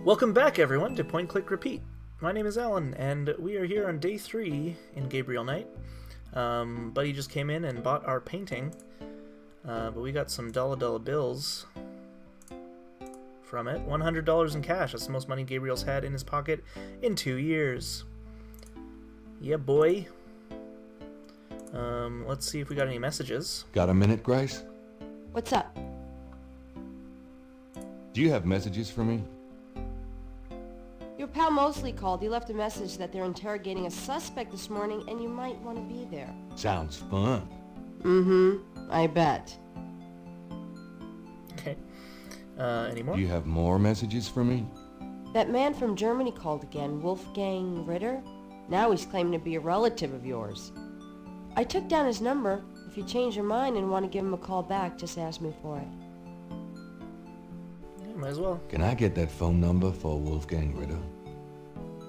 Welcome back, everyone, to Point Click Repeat. My name is Alan, and we are here on day 3 in Gabriel Night. Buddy just came in and bought our painting, but we got some dollar bills from it. $100 in cash. That's the most money Gabriel's had in his pocket in 2 years. Yeah, boy. Let's see if we got any messages. Got a minute, Grace? What's up? Do you have messages for me? Your pal Mosley called. He left a message that they're interrogating a suspect this morning and you might want to be there. Sounds fun. Mm-hmm. I bet. Okay. Any more? Do you have more messages for me? That man from Germany called again, Wolfgang Ritter. Now he's claiming to be a relative of yours. I took down his number. If you change your mind and want to give him a call back, just ask me for it. Yeah, might as well. Can I get that phone number for Wolfgang Ritter?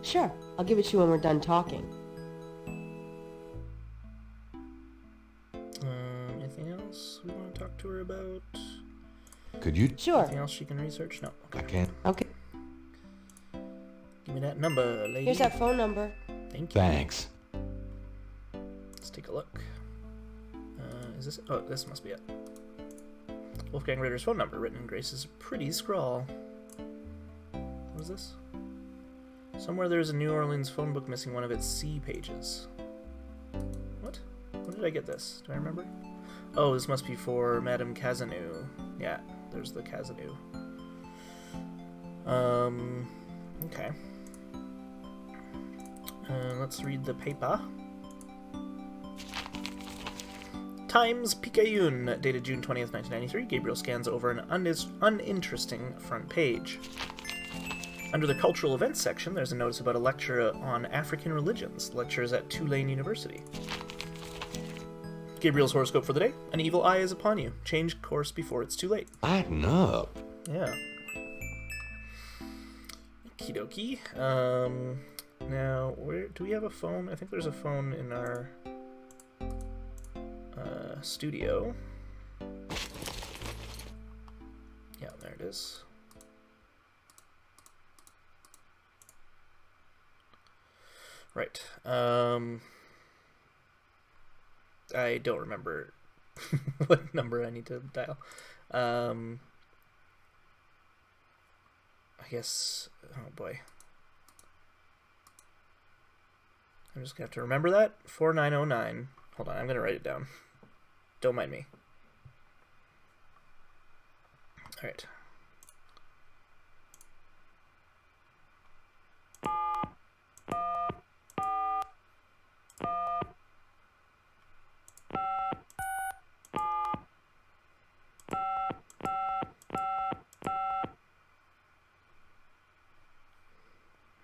Sure. I'll give it to you when we're done talking. Anything else we want to talk to her about? Could you? Sure. Anything else she can research? No. Okay. I can't. Okay. Give me that number, lady. Here's that phone number. Thank you. Thanks. Let's take a look. Is this? Oh, this must be it. Wolfgang Ritter's phone number, written in Grace's pretty scrawl. What is this? Somewhere there's a New Orleans phone book missing one of its C pages. What? When did I get this? Do I remember? Oh, this must be for Madame Cazanou. Yeah, there's the Cazanou. Okay. Let's read the paper. Times Picayune, dated June 20th, 1993. Gabriel scans over an uninteresting front page. Under the Cultural Events section, there's a notice about a lecture on African religions. The lecture is at Tulane University. Gabriel's horoscope for the day. An evil eye is upon you. Change course before it's too late. Lighten up. Yeah. Okie dokie. Now, where do we have a phone? I think there's a phone in our studio. Yeah, there it is. Right. I don't remember what number I need to dial. I guess, oh boy. I'm just gonna have to remember that. 4909. Hold on, I'm gonna write it down. Don't mind me. Alright.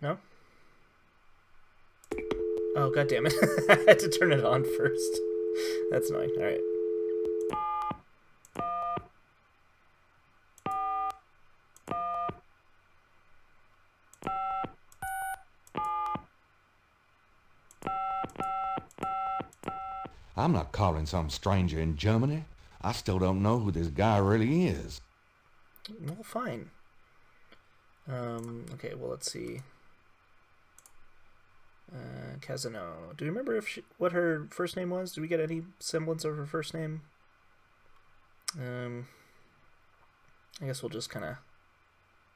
No? Oh, god damn it. I had to turn it on first. That's annoying. Alright. I'm not calling some stranger in Germany. I still don't know who this guy really is. Well, fine. Okay, well, let's see. Casino. Do you remember what her first name was? Did we get any semblance of her first name? I guess we'll just kind of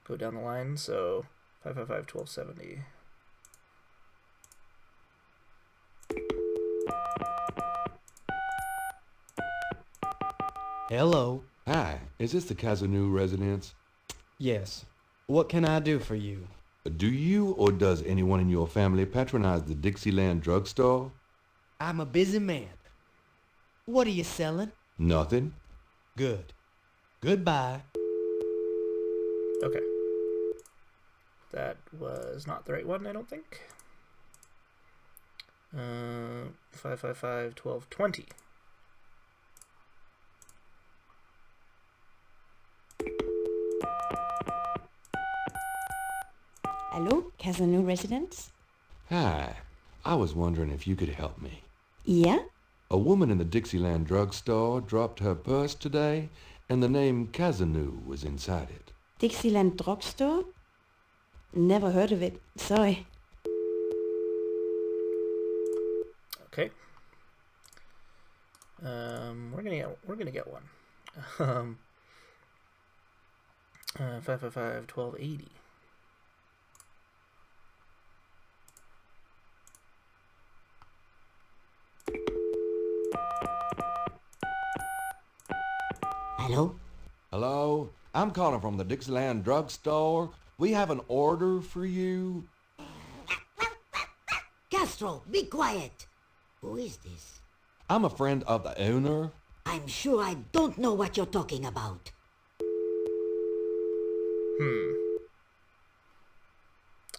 go down the line. So 555-1270. Hello. Hi, is this the Cazanou residence? Yes. What can I do for you? Do you or does anyone in your family patronize the Dixieland drugstore? I'm a busy man. What are you selling? Nothing. Good. Goodbye. Okay. That was not the right one, I don't think. 555-1220. Hello, Cazanou residence? Hi, I was wondering if you could help me. Yeah? A woman in the Dixieland drugstore dropped her purse today, and the name Cazanou was inside it. Dixieland drugstore? Never heard of it. Sorry. Okay. We're gonna get one. 555-1280. Hello? Hello? I'm calling from the Dixieland drugstore. We have an order for you. Castro, be quiet. Who is this? I'm a friend of the owner. I'm sure I don't know what you're talking about.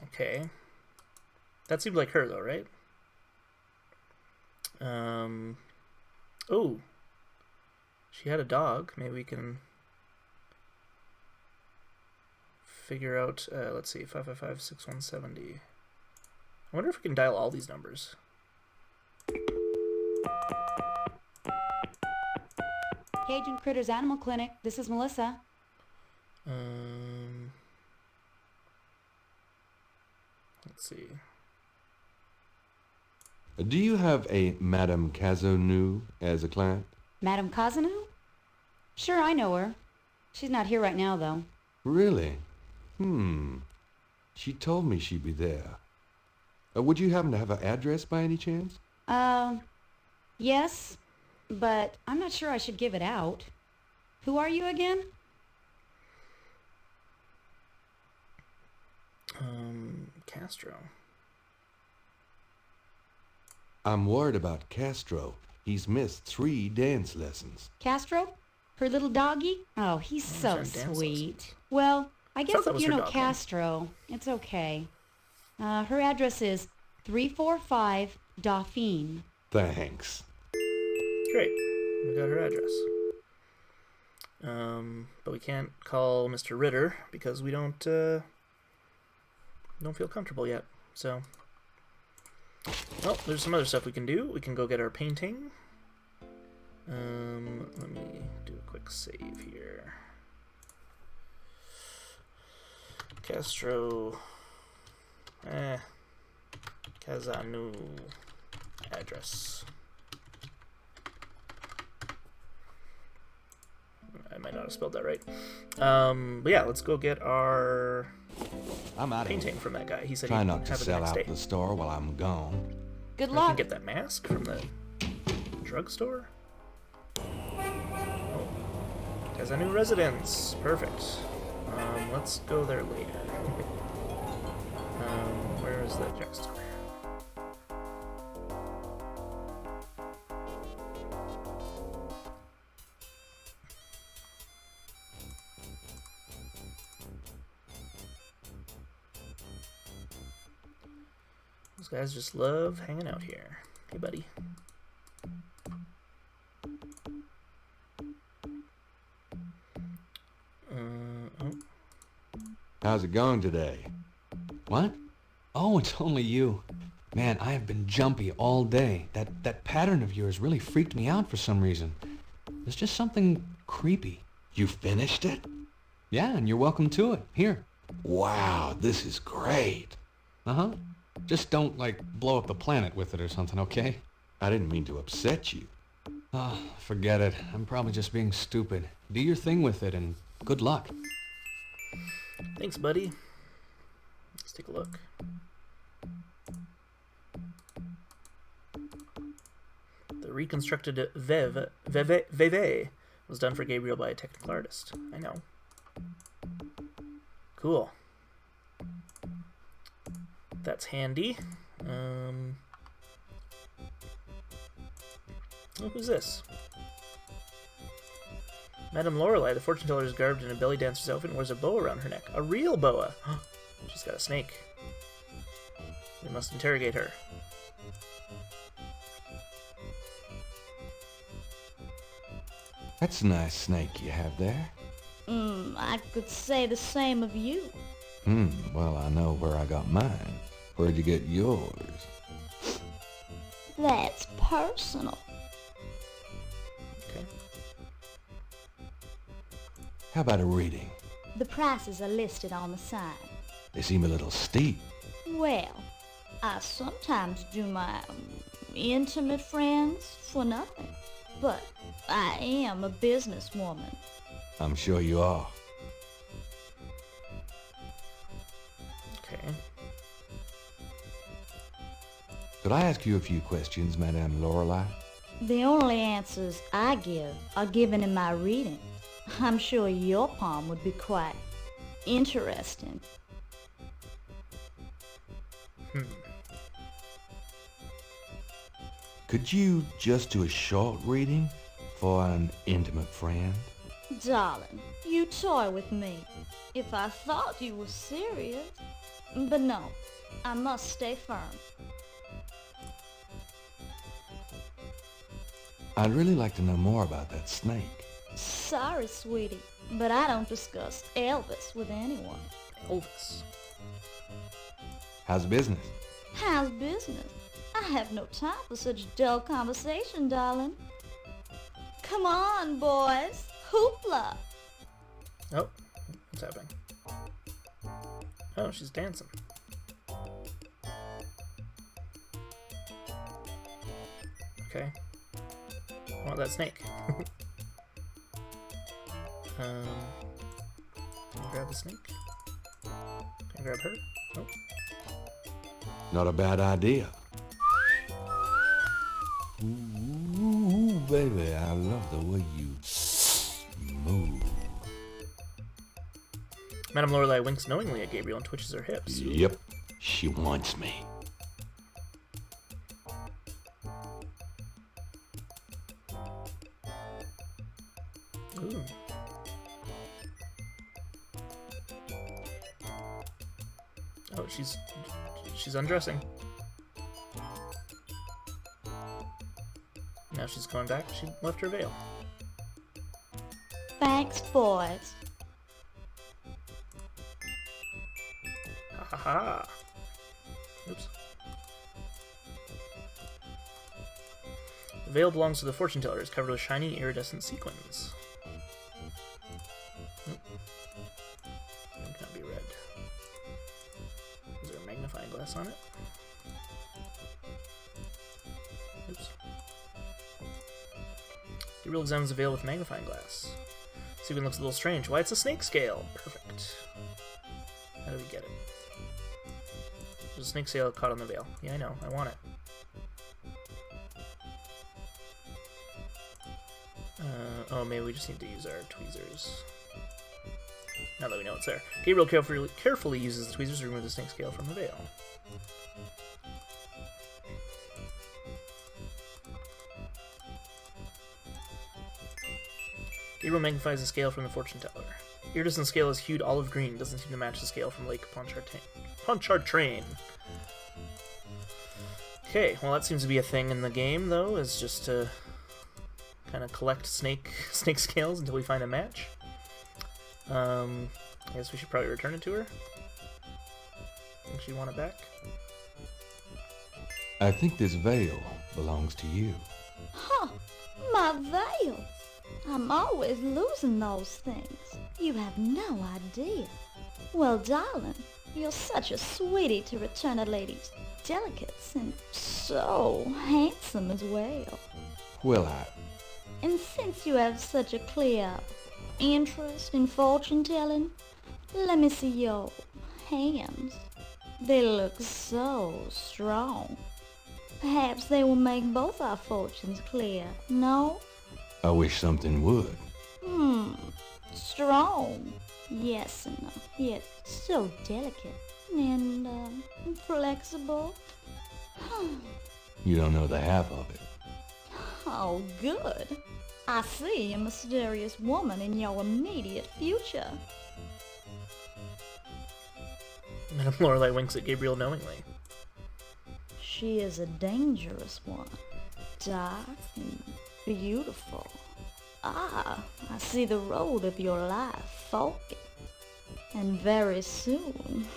Okay. That seemed like her, though, right? Oh. She had a dog. Maybe we can figure out, let's see, 555-6170. I wonder if we can dial all these numbers. Cajun Critters Animal Clinic. This is Melissa. Let's see. Do you have a Madame Cazenou as a client? Madame Kazanu? Sure, I know her. She's not here right now, though. Really? She told me she'd be there. Would you happen to have her address by any chance? Yes, but I'm not sure I should give it out. Who are you again? Castro. I'm worried about Castro. He's missed 3 dance lessons. Castro? Her little doggy? Oh, he's so dance lessons. sweet. Well, I guess that if was you her know dog name. Castro, it's okay. Her address is 345 Dauphine. Thanks. Great. We got her address. But we can't call Mr. Ritter because we don't feel comfortable yet. So, well, there's some other stuff we can do. We can go get our painting. Let me do a quick save here. Castro. Cazenou address. I might not have spelled that right. But yeah, let's go get our I'm out of painting here. from that guy. He said Try he'd not to have it the sell next out day. the store while I'm gone. Good I luck. can get that mask from the drugstore. Oh, has a new residence. Perfect. Let's go there later. Where is the drugstore? Those guys just love hanging out here. Hey, buddy. Oh. How's it going today? What? Oh, it's only you. Man, I have been jumpy all day. That pattern of yours really freaked me out for some reason. There's just something creepy. You finished it? Yeah, and you're welcome to it. Here. Wow, this is great. Uh-huh. Just don't, like, blow up the planet with it or something, okay? I didn't mean to upset you. Oh, forget it. I'm probably just being stupid. Do your thing with it, and good luck. Thanks, buddy. Let's take a look. The reconstructed Veve was done for Gabriel by a technical artist. I know. Cool. That's handy. Oh, who's this? Madame Lorelei, the fortune teller, is garbed in a belly dancer's outfit and wears a boa around her neck. A real boa! She's got a snake. We must interrogate her. That's a nice snake you have there. I could say the same of you. Well, I know where I got mine. Where'd you get yours? That's personal. Okay. How about a reading? The prices are listed on the sign. They seem a little steep. Well, I sometimes do my intimate friends for nothing. But I am a businesswoman. I'm sure you are. Okay. Could I ask you a few questions, Madame Lorelei? The only answers I give are given in my reading. I'm sure your palm would be quite interesting. Could you just do a short reading for an intimate friend? Darling, you toy with me. If I thought you were serious. But no, I must stay firm. I'd really like to know more about that snake. Sorry, sweetie, but I don't discuss Elvis with anyone. Elvis. How's business? How's business? I have no time for such dull conversation, darling. Come on, boys. Hoopla! Oh, what's happening? Oh, she's dancing. Okay. I want that snake. Can I grab the snake? Can I grab her? Nope. Not a bad idea. Ooh, baby, I love the way you move. Madame Lorelei winks knowingly at Gabriel and twitches her hips. Yep, she wants me. Ooh. Oh, she's undressing. Now she's going back. She left her veil. Thanks, boys. Ha ha ha. Oops. The veil belongs to the fortune teller. It's covered with shiny iridescent sequins. It cannot be read. Is there a magnifying glass on it? Oops. Gabriel examines the veil with a magnifying glass. Sequin looks a little strange. Why, it's a snake scale. Perfect. How do we get it? There's a snake scale caught on the veil. Yeah, I know. I want it. Oh, maybe we just need to use our tweezers. Now that we know it's there. Gabriel carefully uses the tweezers to remove the snake scale from the veil. Gabriel magnifies the scale from the fortune teller. Iridescent scale is hued olive green. Doesn't seem to match the scale from Lake Pontchartrain. Okay, well that seems to be a thing in the game, though, is just to kind of collect snake scales until we find a match. I guess we should probably return it to her. Think she'd want it back? I think this veil belongs to you. Huh, my veils. I'm always losing those things. You have no idea. Well, darling, you're such a sweetie to return a lady's delicates, and so handsome as well. Well, And since you have such a clear interest in fortune-telling, let me see your hands. They look so strong. Perhaps they will make both our fortunes clear, no? I wish something would. Strong. Yes, and yet so delicate and flexible. You don't know the half of it. Oh, good. I see a mysterious woman in your immediate future. Madame Lorelei winks at Gabriel knowingly. She is a dangerous one. Dark and beautiful. Ah, I see the road of your life forking. And very soon.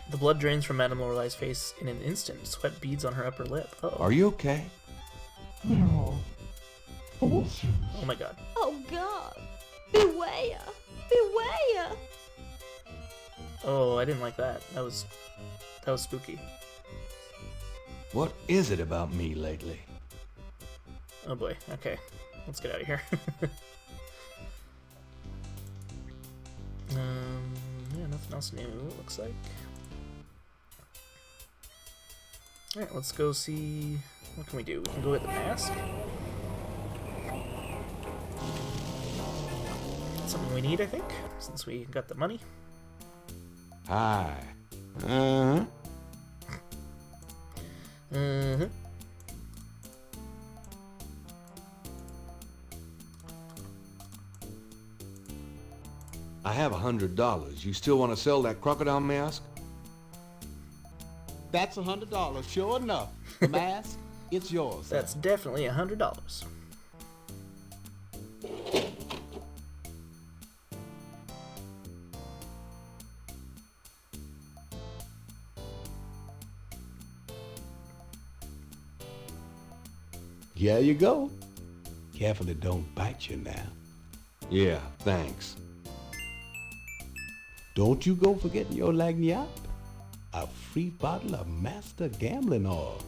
The blood drains from Madame Lorelei's face in an instant. Sweat beads on her upper lip. Uh-oh. Are you okay? Oh my god. Oh God! Beware! Beware! Oh, I didn't like that. That was spooky. What is it about me lately? Oh boy. Okay, let's get out of here. Yeah, nothing else new. It looks like. All right, let's go see. What can we do? We can go get the mask. Something we need, I think, since we got the money. Hi. Uh-huh. Mm-hmm. I have $100. You still want to sell that crocodile mask? That's $100, sure enough. The mask, it's yours. That's definitely $100. Here you go. Careful it don't bite you now. Yeah, thanks. Don't you go forgetting your lagniappe. A free bottle of Master Gambling Oil.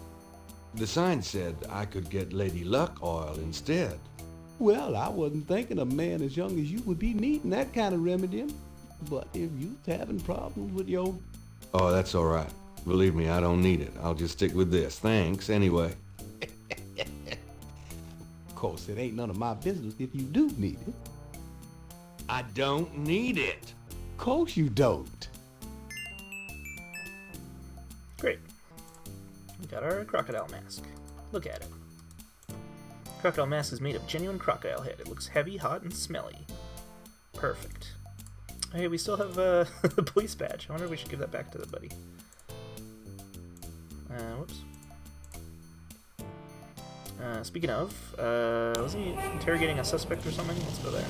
The sign said I could get Lady Luck oil instead. Well, I wasn't thinking a man as young as you would be needing that kind of remedy. But if you's having problems with your... Oh, that's all right. Believe me, I don't need it. I'll just stick with this. Thanks, anyway. Of course, it ain't none of my business if you do need it. I don't need it. Of course you don't. Great. We got our crocodile mask. Look at it. Crocodile mask is made of genuine crocodile head. It looks heavy, hot, and smelly. Perfect. Hey, we still have the police badge. I wonder if we should give that back to the buddy. Whoops. Speaking of, wasn't he interrogating a suspect or something? Let's go there.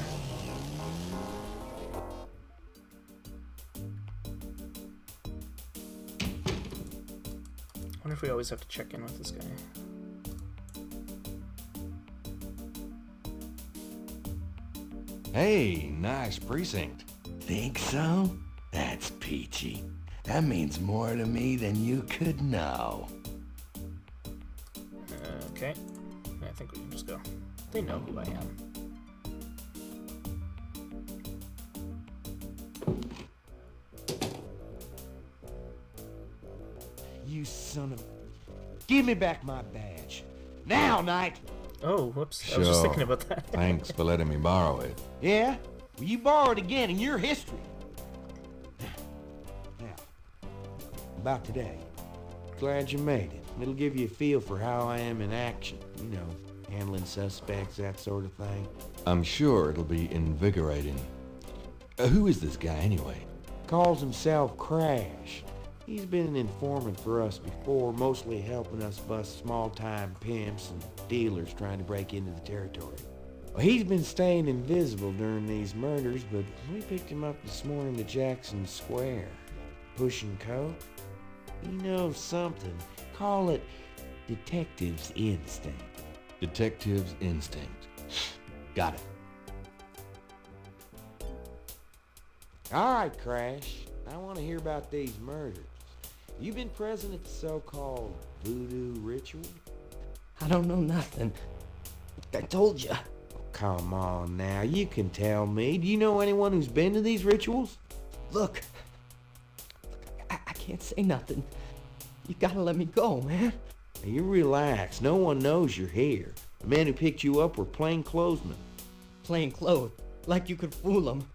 I wonder if we always have to check in with this guy. Hey, nice precinct. Think so? That's peachy. That means more to me than you could know. Okay. I think we can just go. They know who I am. You son of... Give me back my badge. Now, Knight! Oh, whoops. Sure. I was just thinking about that. Thanks for letting me borrow it. Yeah? Well, you borrow it again in your history. Now, about today. Glad you made it. It'll give you a feel for how I am in action. You know, handling suspects, that sort of thing. I'm sure it'll be invigorating. Who is this guy anyway? Calls himself Crash. He's been an informant for us before, mostly helping us bust small-time pimps and dealers trying to break into the territory. Well, he's been staying invisible during these murders, but we picked him up this morning to Jackson Square. Pushing coke? He knows something. Call it detective's instinct. Detective's instinct. Got it. All right, Crash. I want to hear about these murders. You been present at the so-called voodoo ritual? I don't know nothing. I told you. Come on now, you can tell me. Do you know anyone who's been to these rituals? Look, I can't say nothing. You gotta let me go, man. Now, you relax. No one knows you're here. The men who picked you up were plainclothesmen. Plain clothes, like you could fool them.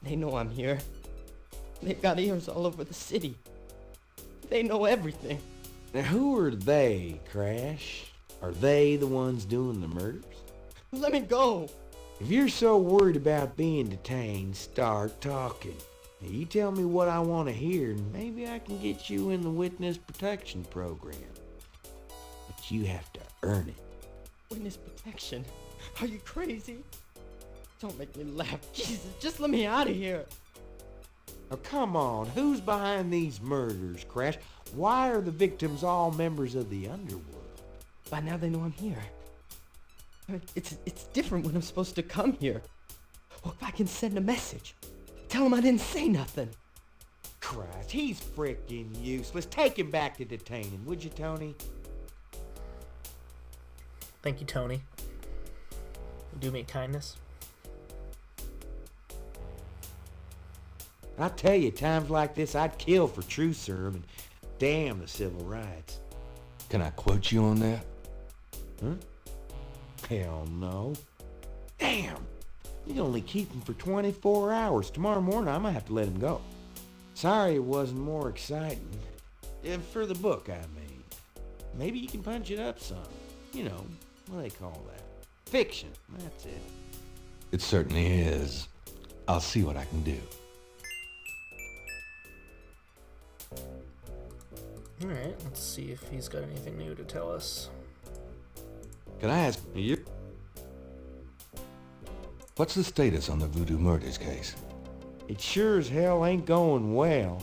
They know I'm here. They've got ears all over the city. They know everything. Now, who are they, Crash? Are they the ones doing the murders? Let me go. If you're so worried about being detained, start talking. Now, you tell me what I want to hear, and maybe I can get you in the witness protection program. But you have to earn it. Witness protection? Are you crazy? Don't make me laugh. Jesus, just let me out of here. Now, come on. Who's behind these murders, Crash? Why are the victims all members of the underworld? By now they know I'm here. I mean, it's different when I'm supposed to come here. Well, if I can send a message. Tell him I didn't say nothing. Christ, he's frickin' useless. Take him back to detaining, would you, Tony? Thank you, Tony. Do me a kindness. I tell you, times like this, I'd kill for truth serum and damn the civil rights. Can I quote you on that? Huh? Hell no. Damn! You only keep him for 24 hours. Tomorrow morning, I might have to let him go. Sorry it wasn't more exciting. For the book, I mean. Maybe you can punch it up some. You know, what do they call that? Fiction, that's it. It certainly is. I'll see what I can do. Alright, let's see if he's got anything new to tell us. Can I ask you? What's the status on the Voodoo murders case? It sure as hell ain't going well.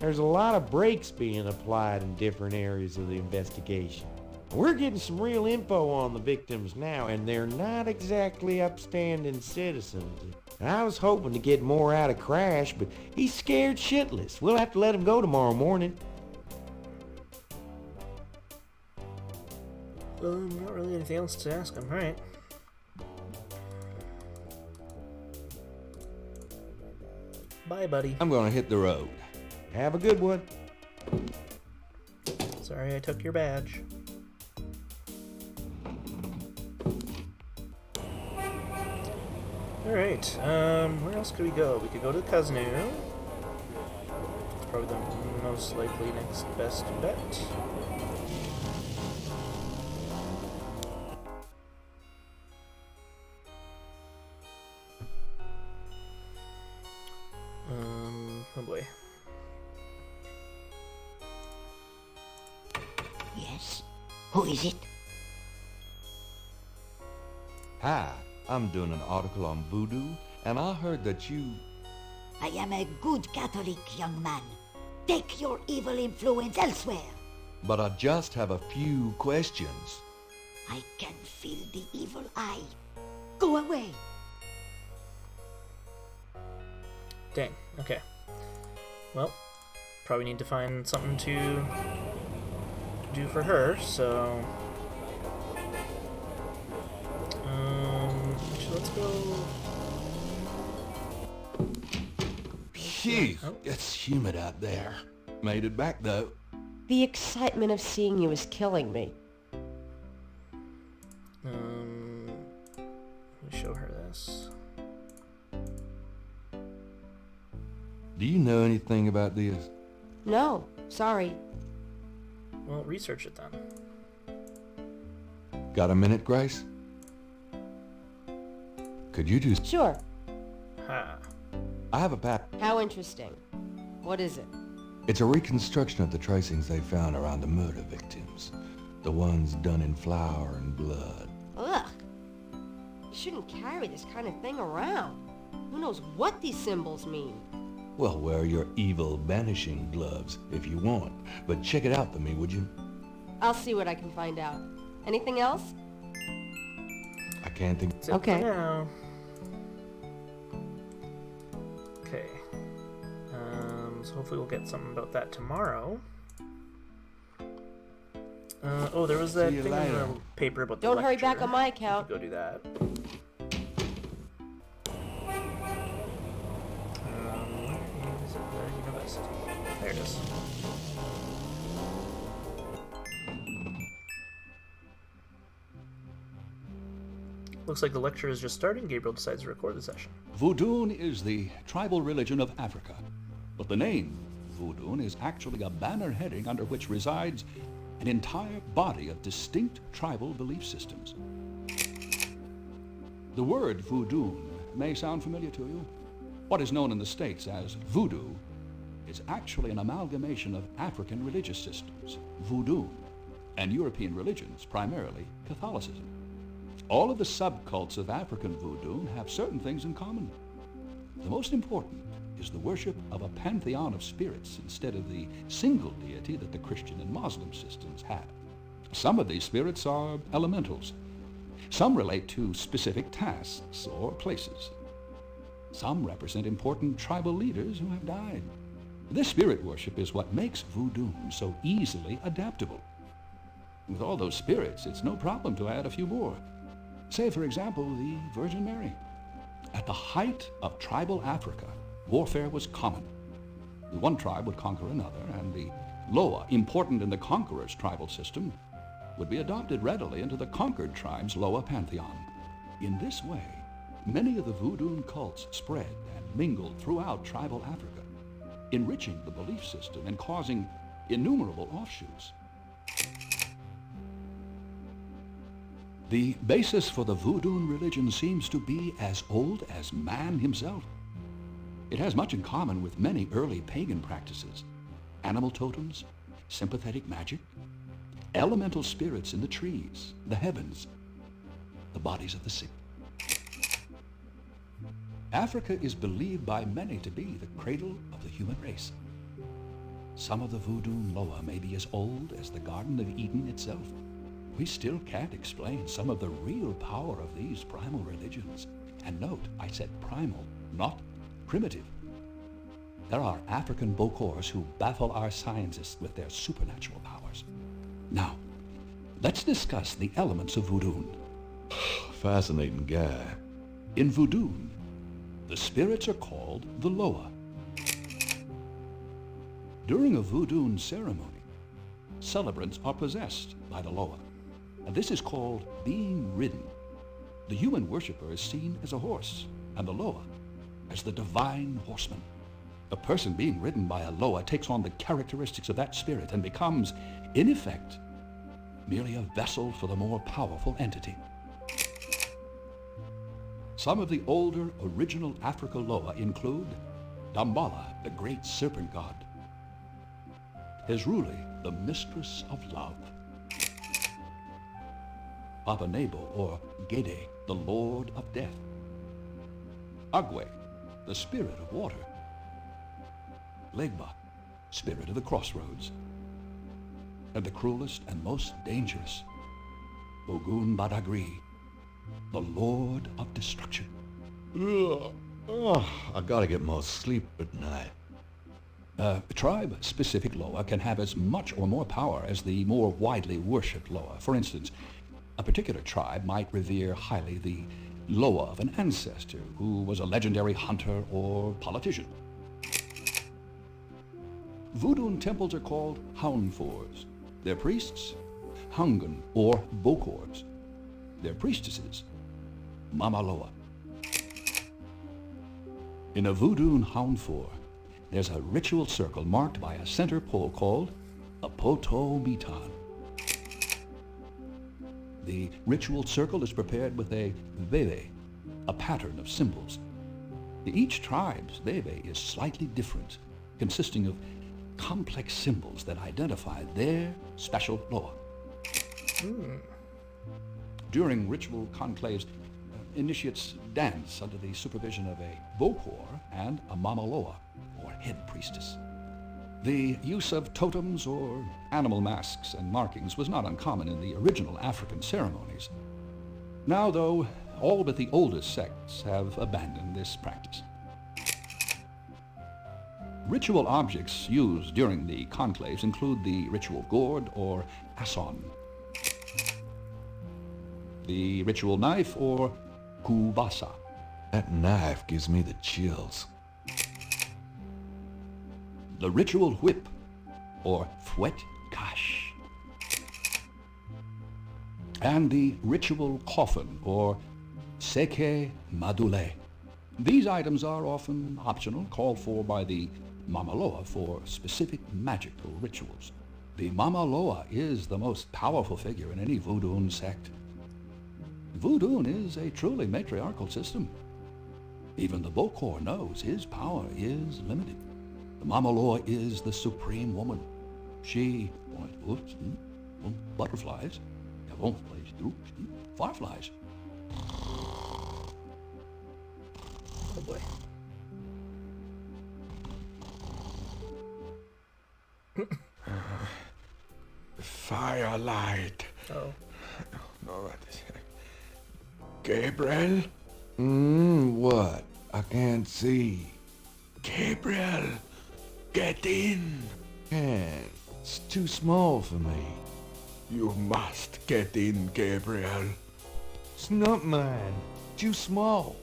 There's a lot of brakes being applied in different areas of the investigation. We're getting some real info on the victims now, and they're not exactly upstanding citizens. I was hoping to get more out of Crash, but he's scared shitless. We'll have to let him go tomorrow morning. Not really anything else to ask him. Alright. Bye, buddy. I'm gonna hit the road. Have a good one. Sorry I took your badge. Alright, where else could we go? We could go to the Kazoo. It's probably the most likely next best bet. Oh boy. Yes? Who is it? Hi, I'm doing an article on Voodoo, and I heard that you... I am a good Catholic, young man. Take your evil influence elsewhere. But I just have a few questions. I can feel the evil eye. Go away. Dang, okay. Well, probably need to find something to do for her, so... actually, let's go... Phew, it's humid out there. Made it back, though. The excitement of seeing you is killing me. Let me show her this. Do you know anything about this? No, sorry. Well, research it then. Got a minute, Grace? Could you do... Sure. Ha. I have a pat... How interesting. What is it? It's a reconstruction of the tracings they found around the murder victims. The ones done in flour and blood. Ugh. You shouldn't carry this kind of thing around. Who knows what these symbols mean? Well, wear your evil banishing gloves if you want. But check it out for me, would you? I'll see what I can find out. Anything else? I can't think... That's it Okay. for now. Okay. So hopefully we'll get something about that tomorrow. Oh, there was that See you thing in the later. paper about the Don't hurry back lecture. on my We account. could go do that. Where is it? The university. There it is. Looks like the lecture is just starting. Gabriel decides to record the session. Voodoo is the tribal religion of Africa, but the name Voodoo is actually a banner heading under which resides an entire body of distinct tribal belief systems. The word voodoo may sound familiar to you. What is known in the States as voodoo is actually an amalgamation of African religious systems, voodoo, and European religions, primarily Catholicism. All of the subcults of African voodoo have certain things in common. The most important is the worship of a pantheon of spirits instead of the single deity that the Christian and Muslim systems have. Some of these spirits are elementals. Some relate to specific tasks or places. Some represent important tribal leaders who have died. This spirit worship is what makes Voodoo so easily adaptable. With all those spirits, it's no problem to add a few more. Say, for example, the Virgin Mary. At the height of tribal Africa, warfare was common. The one tribe would conquer another, and the Loa, important in the conqueror's tribal system, would be adopted readily into the conquered tribe's Loa pantheon. In this way, many of the Voodoo cults spread and mingled throughout tribal Africa, enriching the belief system and causing innumerable offshoots. The basis for the Voodoo religion seems to be as old as man himself. It has much in common with many early pagan practices: animal totems, sympathetic magic, elemental spirits in the trees, the heavens, the bodies of the sick. Africa is believed by many to be the cradle of the human race. Some of the Voodoo Loa may be as old as the Garden of Eden itself. We still can't explain some of the real power of these primal religions. And note, I said primal, not primitive. There are African Bokors who baffle our scientists with their supernatural powers. Now, let's discuss the elements of Voodoo. Fascinating guy. In Voodoo, the spirits are called the Loa. During a Voodoo ceremony, celebrants are possessed by the Loa, and this is called being ridden. The human worshiper is seen as a horse, and the Loa as the divine horseman. A person being ridden by a Loa takes on the characteristics of that spirit and becomes, in effect, merely a vessel for the more powerful entity. Some of the older original Africa Loa include Dambala, the great serpent god; Hezruli, the mistress of love; Papanebo, or Gede, the lord of death; Agwe, the spirit of water; Legba, spirit of the crossroads; and the cruelest and most dangerous, Ogun Badagri, the lord of destruction. I gotta get more sleep at night. Tribe-specific Loa can have as much or more power as the more widely worshipped Loa. For instance, a particular tribe might revere highly the Loa of an ancestor who was a legendary hunter or politician. Voodoo temples are called Haunfors. Their priests, Hungan or Bokors. Their priestesses, Mama Loa. In a Voodoo Haunfor, there's a ritual circle marked by a center pole called a Poto Mitan. The ritual circle is prepared with a veve, a pattern of symbols. Each tribe's veve is slightly different, consisting of complex symbols that identify their special Loa. During ritual conclaves, initiates dance under the supervision of a Bokor and a Mama Loa, or head priestess. The use of totems or animal masks and markings was not uncommon in the original African ceremonies. Now, though, all but the oldest sects have abandoned this practice. Ritual objects used during the conclaves include the ritual gourd or asson, the ritual knife or kubasa. That knife gives me the chills. The ritual whip or fouet cache. And the ritual coffin or seke madule. These items are often optional, called for by the Mama Loa for specific magical rituals. The Mama Loa is the most powerful figure in any Voodoo sect. Voodoo is a truly matriarchal system. Even the Bokor knows his power is limited. The Mama Loa is the supreme woman. She, butterflies, fireflies. Oh boy. Firelight. Oh. I don't know what to say. Gabriel? What? I can't see. Gabriel, get in. Can't. It's too small for me. You must get in, Gabriel. It's not mine. Too small.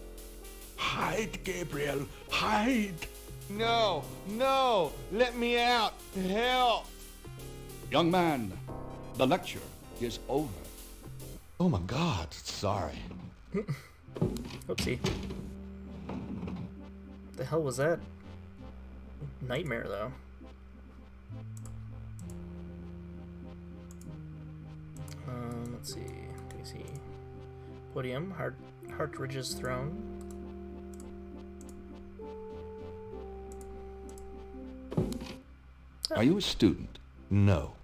Hide, Gabriel, hide. No, no, let me out. Help. Young man, the lecture is over. Oh my God, sorry. Oopsie. The hell was that? Nightmare, though. Let's see. Can we see? Podium, Hartridge's throne. Are you a student? No.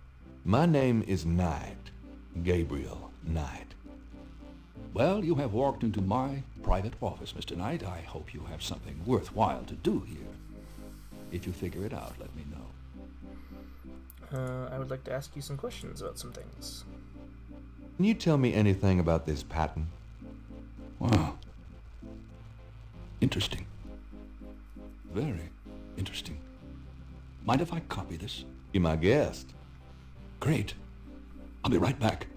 My name is Knight. Gabriel Knight. Well, you have walked into my private office, Mr. Knight. I hope you have something worthwhile to do here. If you figure it out, let me know. I would like to ask you some questions about some things. Can you tell me anything about this pattern? Wow. Interesting. Very interesting. Mind if I copy this? Be my guest. Great. I'll be right back.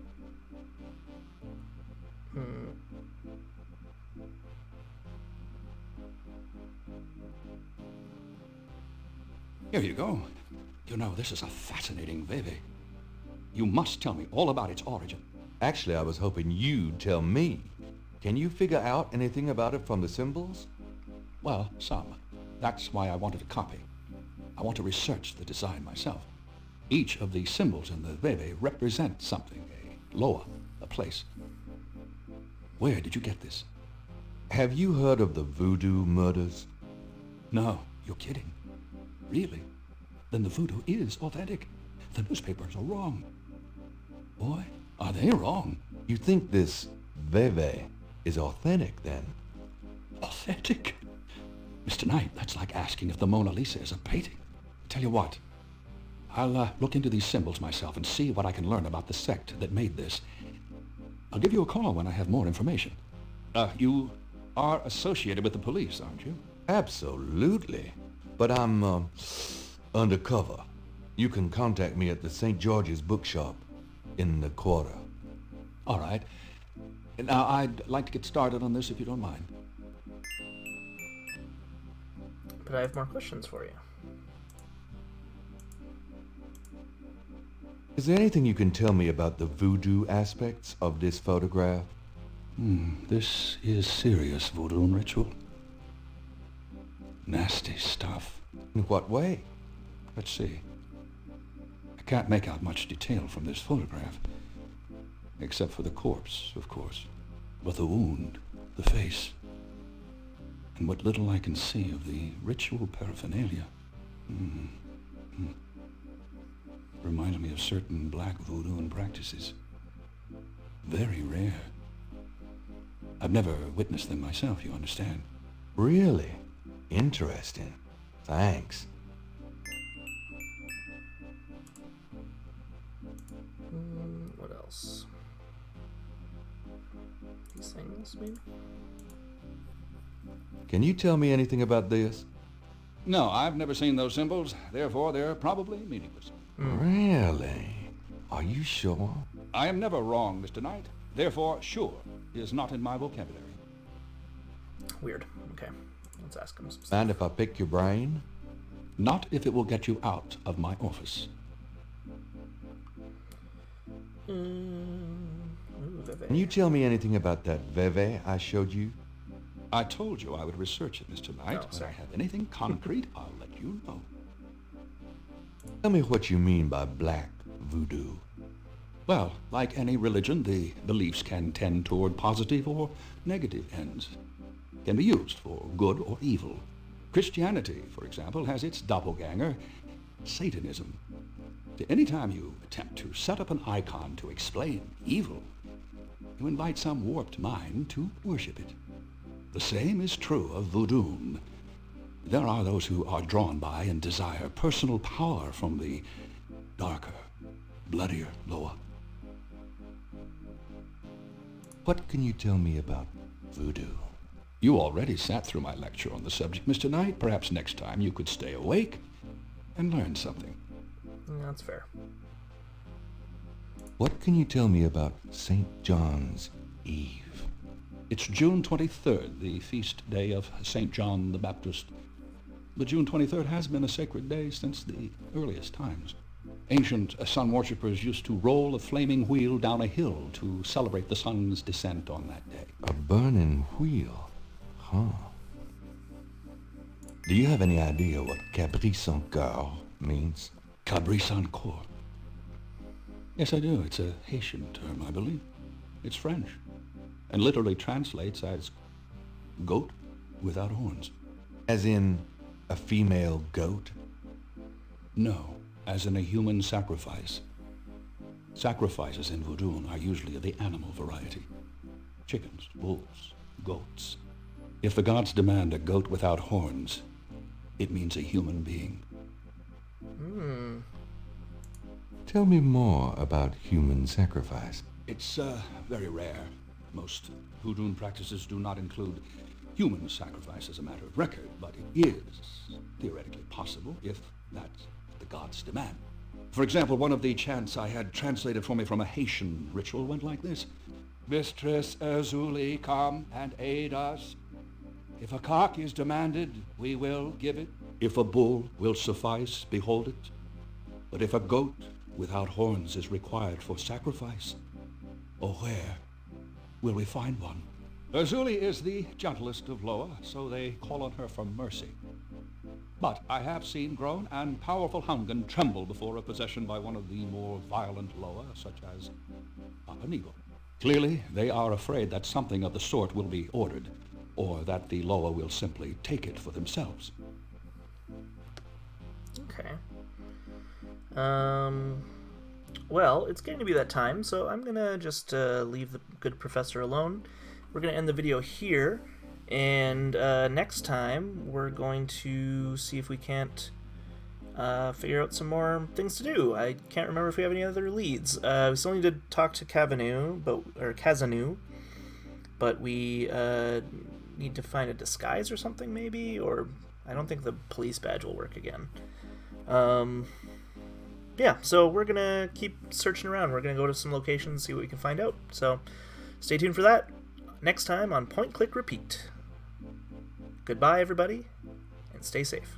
Here you go. You know, this is a fascinating veve. You must tell me all about its origin. Actually, I was hoping you'd tell me. Can you figure out anything about it from the symbols? Well, some. That's why I wanted a copy. I want to research the design myself. Each of the symbols in the veve represents something, a loa, a place. Where did you get this? Have you heard of the Voodoo murders? No, you're kidding. Really? Then the voodoo is authentic. The newspapers are wrong. Boy, are they wrong. You think this veve is authentic, then? Authentic? Mr. Knight, that's like asking if the Mona Lisa is a painting. Tell you what, I'll look into these symbols myself and see what I can learn about the sect that made this. I'll give you a call when I have more information. You are associated with the police, aren't you? Absolutely. But I'm, undercover. You can contact me at the St. George's bookshop in the quarter. All right. Now, I'd like to get started on this if you don't mind. But I have more questions for you. Is there anything you can tell me about the voodoo aspects of this photograph? This is serious voodoo ritual. Nasty stuff. In what way? Let's see. I can't make out much detail from this photograph. Except for the corpse, of course. But the wound, the face, and what little I can see of the ritual paraphernalia. Reminds me of certain black voodoo practices. Very rare. I've never witnessed them myself, you understand. Really? Interesting. Thanks. What else? These things, maybe? Can you tell me anything about this? No, I've never seen those symbols. Therefore, they're probably meaningless. Really? Are you sure? I am never wrong, Mr. Knight. Therefore, sure is not in my vocabulary. Weird. Okay. Let's ask him some stuff. Mind if I pick your brain? Not if it will get you out of my office. Can you tell me anything about that veve I showed you? I told you I would research it, Mr. Knight. When I have anything concrete, I'll let you know. Tell me what you mean by black voodoo. Well, like any religion, the beliefs can tend toward positive or negative ends. Can be used for good or evil. Christianity, for example, has its doppelganger, Satanism. Anytime you attempt to set up an icon to explain evil, you invite some warped mind to worship it. The same is true of voodoo. There are those who are drawn by and desire personal power from the darker, bloodier Loa. What can you tell me about voodoo? You already sat through my lecture on the subject, Mr. Knight. Perhaps next time you could stay awake and learn something. That's fair. What can you tell me about St. John's Eve? It's June 23rd, the feast day of St. John the Baptist. The June 23rd has been a sacred day since the earliest times. Ancient sun worshippers used to roll a flaming wheel down a hill to celebrate the sun's descent on that day. A burning wheel? Huh. Do you have any idea what Cabri sans Coeur means? Cabri sans Coeur? Yes, I do. It's a Haitian term, I believe. It's French, and literally translates as goat without horns. As in a female goat? No, as in a human sacrifice. Sacrifices in Voodoo are usually of the animal variety. Chickens, wolves, goats. If the gods demand a goat without horns, it means a human being. Tell me more about human sacrifice. It's very rare. Most Voodoo practices do not include human sacrifice as a matter of record, but it is theoretically possible if that's the gods demand. For example, one of the chants I had translated for me from a Haitian ritual went like this. Mistress Azuli, come and aid us. If a cock is demanded, we will give it. If a bull will suffice, behold it. But if a goat without horns is required for sacrifice, oh, where will we find one? Azuli is the gentlest of Loa, so they call on her for mercy. But I have seen grown and powerful Hungan tremble before a possession by one of the more violent Loa, such as Papanigo. Clearly, they are afraid that something of the sort will be ordered, or that the Loa will simply take it for themselves. Okay. Well, it's going to be that time, so I'm going to just leave the good professor alone. We're going to end the video here, and next time we're going to see if we can't figure out some more things to do. I can't remember if we have any other leads. We still need to talk to Kazanu, but we need to find a disguise or something, maybe, or I don't think the police badge will work again. Yeah, so we're going to keep searching around. We're going to go to some locations, see what we can find out. So stay tuned for that next time on Point, Click, Repeat. Goodbye, everybody, and stay safe.